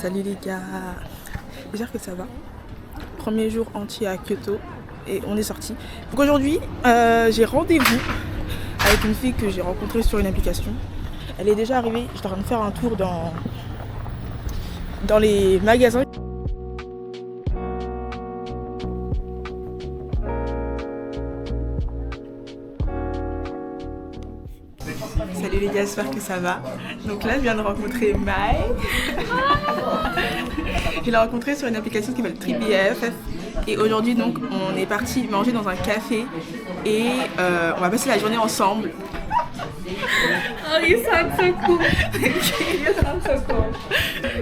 Salut les gars, j'espère que ça va. Premier jour entier à Kyoto et on est sorti. Donc aujourd'hui j'ai rendez-vous avec une fille que j'ai rencontrée sur une application. Elle est déjà arrivée, je suis en train de faire un tour dans les magasins. Salut les gars, j'espère que ça va. Donc là je viens de rencontrer Mai. Je l'ai rencontrée sur une application qui s'appelle TripBF. Et aujourd'hui donc on est parti manger dans un café et on va passer la journée ensemble. Oh, you sound so cool. You sound so cool.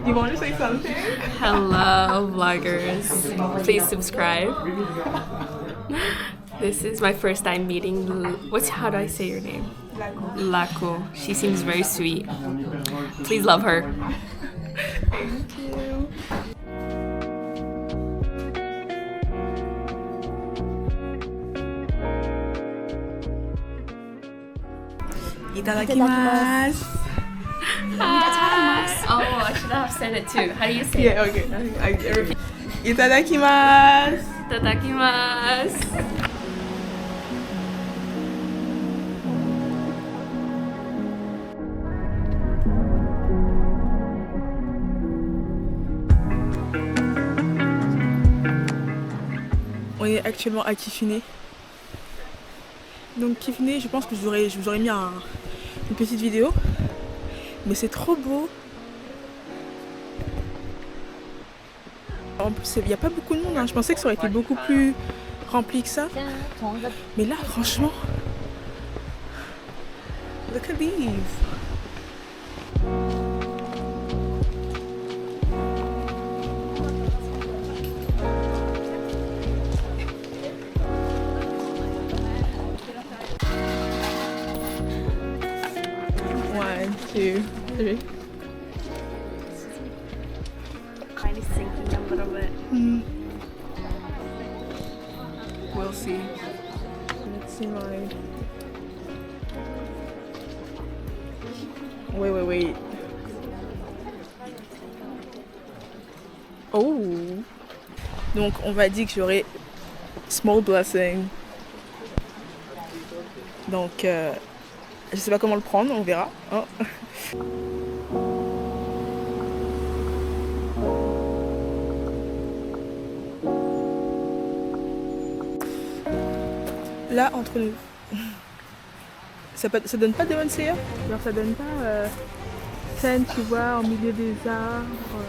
You want to say something? Hello, vloggers. Please subscribe. This is my first time meeting. How do I say your name? Lako. She seems very sweet. Please love her. Thank you. Itadakimasu. Oh, I should have said it too. How do you say it? Yeah, okay. I repeat. Itadakimasu. Itadakimasu. On est actuellement à Kifune. Donc Kifune, je pense que je vous aurais mis une petite vidéo. Mais c'est trop beau. En plus, il n'y a pas beaucoup de monde. Hein. Je pensais que ça aurait été beaucoup plus rempli que ça. Mais là, franchement, look at these. One, two, three. Kind of sinking a little bit. We'll see. Let's see my. Wait. Oh. Donc on va dire que j'aurai small blessing. Donc je sais pas comment le prendre, on verra. Hein. Là entre nous, ça donne pas de bonne séance. Genre ça donne pas scène, tu vois, en milieu des arbres.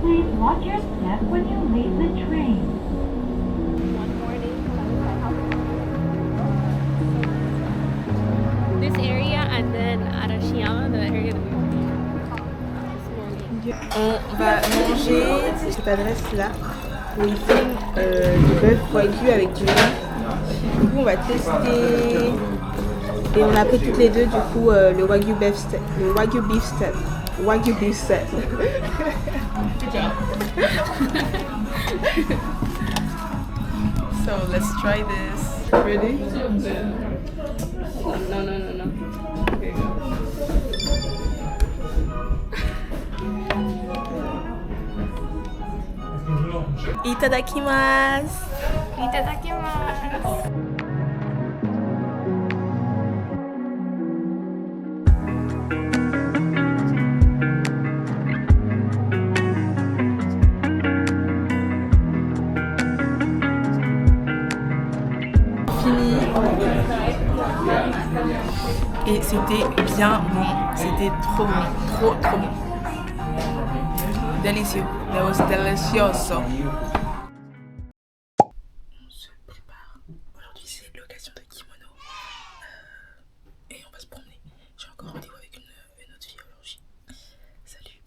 Please watch your step when you leave the train. This area and then Arashiyama, the area that we On va manger cette adresse-là où ils font du bœuf wagyu avec du riz. Du coup, on va tester. Et on a pris toutes les deux, du coup, le wagyu beef steak. Le wagyu beef steak. Wagyu beef steak. Good job. So, let's try this. Ready? No. Okay, go. Itadakimasu. Itadakimasu. Et c'était bien bon. C'était trop bon. Trop bon. Délicieux. That was delicioso. On se prépare. Aujourd'hui, c'est l'occasion de kimono. Et on va se promener. J'ai encore rendez-vous avec une autre fille aujourd'hui. Salut.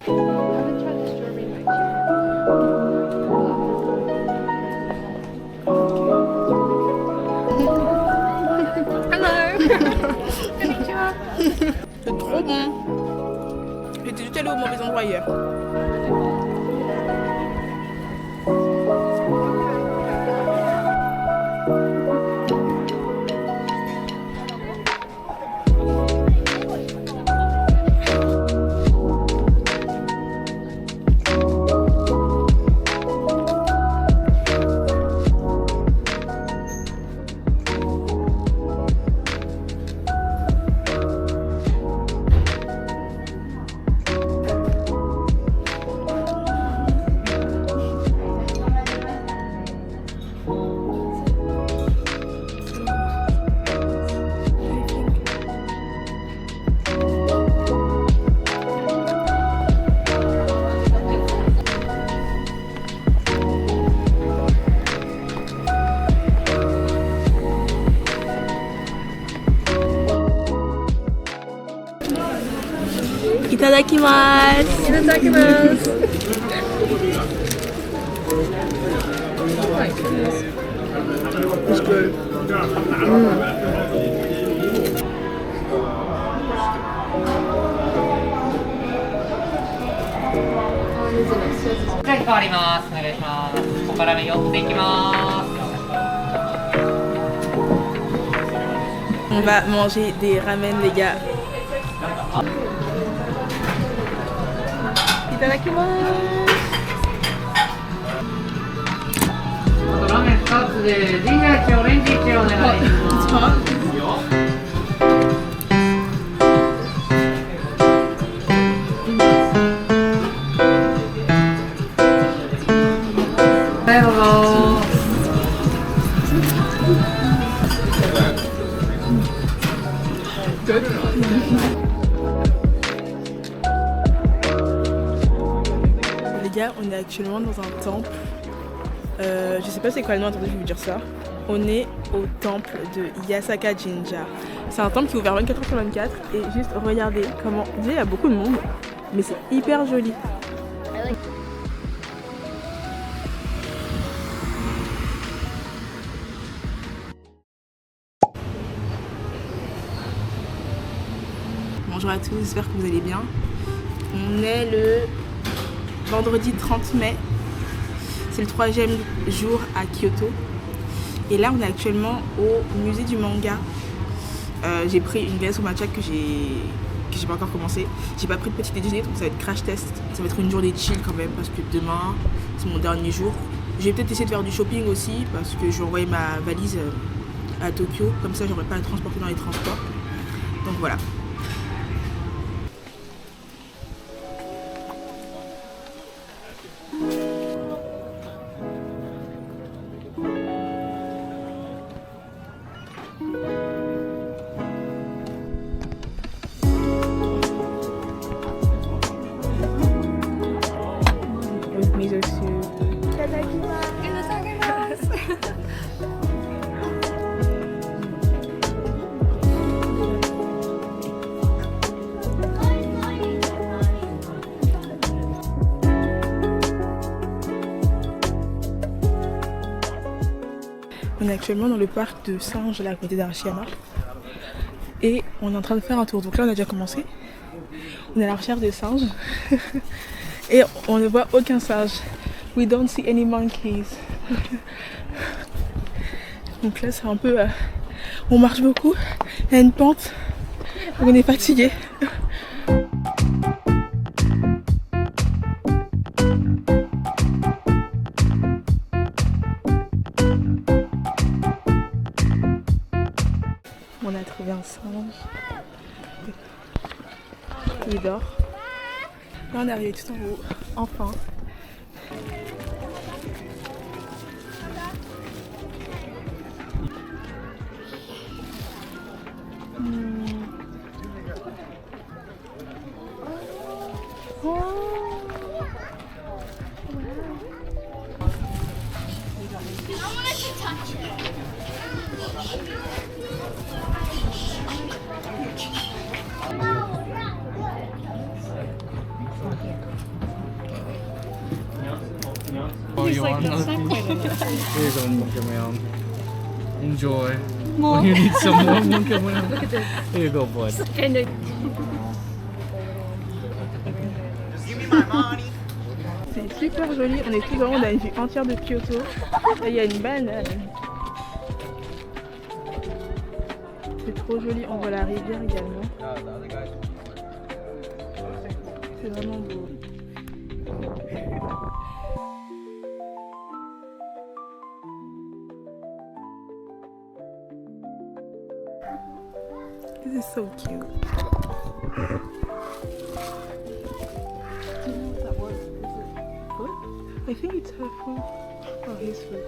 C'est trop bon. J'étais juste allée au mauvais endroit hier. Itadakimasu. Itadakimasu. It's good. On va manger des ramen, les gars. Itadakimasu. ラーメン2つでジンジャー1オレンジ1お願いします。はいどうぞ。Les gars, on est actuellement dans un temple. Je sais pas c'est quoi le nom, attendez, je vais vous dire ça. On est au temple de Yasaka Jinja. C'est un temple qui est ouvert 24h/24 et juste regardez comment. Déjà il y a beaucoup de monde, mais c'est hyper joli. Bonjour à tous, j'espère que vous allez bien. On est le vendredi 30 mai. C'est le 3e jour à Kyoto. Et là, on est actuellement au musée du manga. J'ai pris une glace au matcha que j'ai pas encore commencé. J'ai pas pris de petit déjeuner, donc ça va être crash test. Ça va être une journée chill quand même, parce que demain, c'est mon dernier jour. Je vais peut-être essayer de faire du shopping aussi, parce que je vais envoyer ma valise à Tokyo. Comme ça, j'aurai pas à la transporter dans les transports. Donc voilà. Miso soup. On est actuellement dans le parc de singes là à côté d'Arashiyama et on est en train de faire un tour. Donc là on a déjà commencé. On est à la recherche de singes et on ne voit aucun singe. We don't see any monkeys. Donc là c'est un peu... on marche beaucoup, il y a une pente, on est fatigué. On a trouvé un singe. Il dort. Là on est arrivé tout en haut, enfin. Oh, you want nothing? Here's one monkey meow. Enjoy. More. You need some more monkey meow. Look at this. Here you go, bud. C'est super joli, on est tout en haut, on a une vue entière de Kyoto. Là il y a une banane. C'est trop joli, on voit la rivière également. C'est vraiment beau. This is so cute. I think it's her foot. Oh, his foot.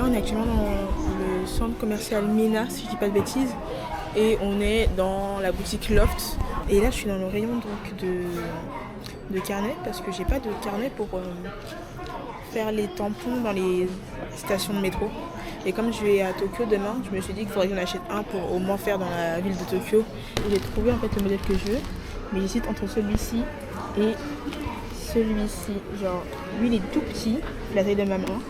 On est actuellement dans le centre commercial Mina, si je dis pas de bêtises, et on est dans la boutique Loft. Et là, je suis dans le rayon donc de carnet parce que j'ai pas de carnet pour faire les tampons dans les stations de métro. Et comme je vais à Tokyo demain, je me suis dit qu'il faudrait que j'en achète un pour au moins faire dans la ville de Tokyo. Et j'ai trouvé en fait le modèle que je veux, mais j'hésite entre celui-ci et celui-ci. Genre, lui il est tout petit, la taille de ma main.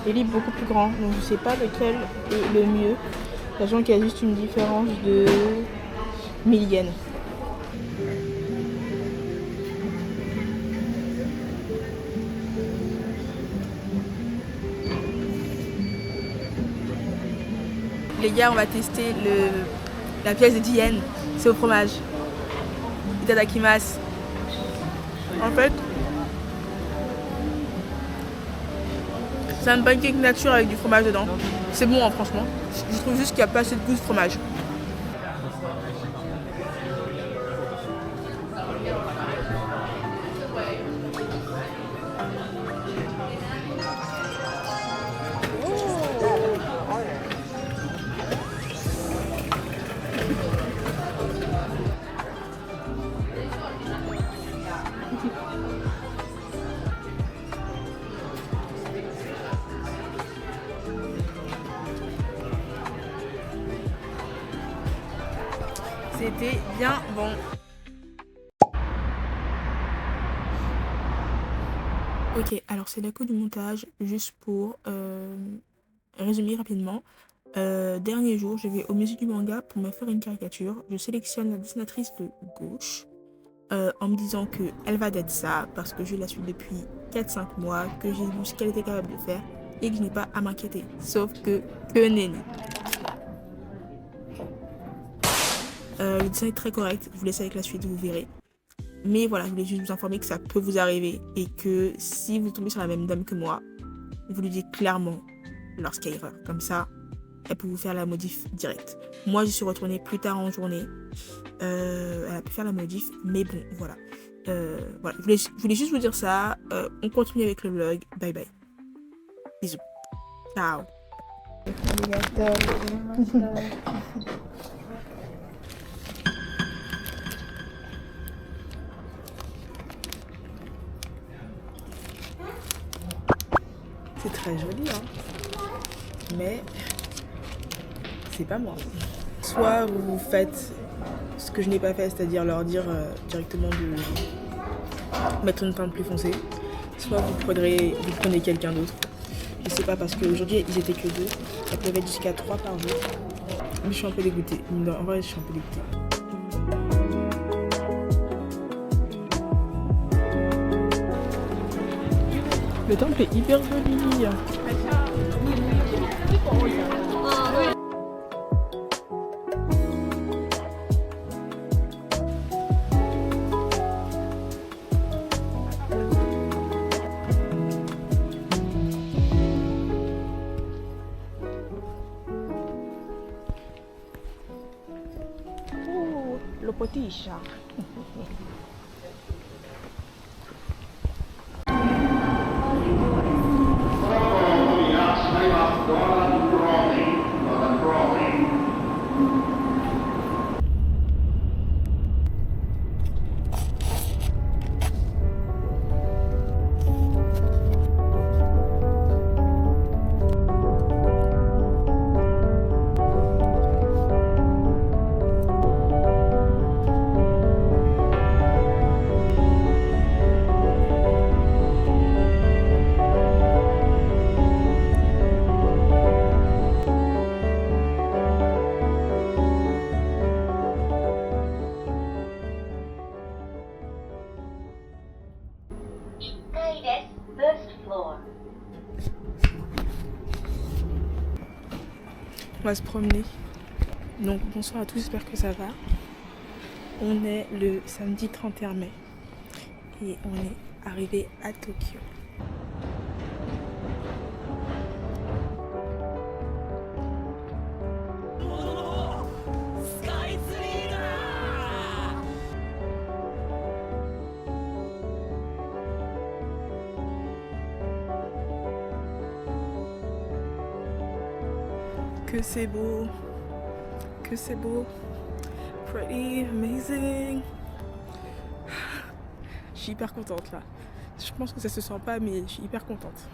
Et lui beaucoup plus grand, donc je sais pas lequel est le mieux, sachant qu'il y a juste une différence de 1000 yens. Les gars, on va tester la pièce de 10 yens, c'est au fromage. Itadakimasu. En fait, c'est un pancake nature avec du fromage dedans. C'est bon, hein, franchement. Je trouve juste qu'il n'y a pas assez de goût de fromage. C'était bien bon. Ok, alors c'est la coup du montage, juste pour résumer rapidement. Dernier jour, je vais au musée du manga pour me faire une caricature. Je sélectionne la dessinatrice de gauche en me disant qu'elle va d'être ça parce que je la suis depuis 4-5 mois, que j'ai vu ce qu'elle était capable de faire et que je n'ai pas à m'inquiéter. Sauf que nenni. Le dessin est très correct, je vous laisse avec la suite, vous verrez. Mais voilà, je voulais juste vous informer que ça peut vous arriver et que si vous tombez sur la même dame que moi, vous lui dites clairement lorsqu'il y a erreur. Comme ça, elle peut vous faire la modif directe. Moi, je suis retournée plus tard en journée. Elle a pu faire la modif, mais bon, voilà. Voilà. Je voulais juste vous dire ça. On continue avec le vlog. Bye bye. Bisous. Ciao. C'est très joli, hein. Mais c'est pas moi. Soit vous faites ce que je n'ai pas fait, c'est-à-dire leur dire directement de mettre une teinte plus foncée, soit vous prenez quelqu'un d'autre. Je sais pas, parce qu'aujourd'hui ils étaient que 2, ça peut être jusqu'à 3 par jour. Mais je suis un peu dégoûtée. Non, en vrai, je suis un peu dégoûtée. Le temple est hyper joli. lo potisce. On va se promener. Donc bonsoir à tous, j'espère que ça va. On est le samedi 31 mai et on est arrivé à Tokyo. Que c'est beau, que c'est beau, pretty, amazing. Je suis hyper contente là. Je pense que ça se sent pas, mais je suis hyper contente.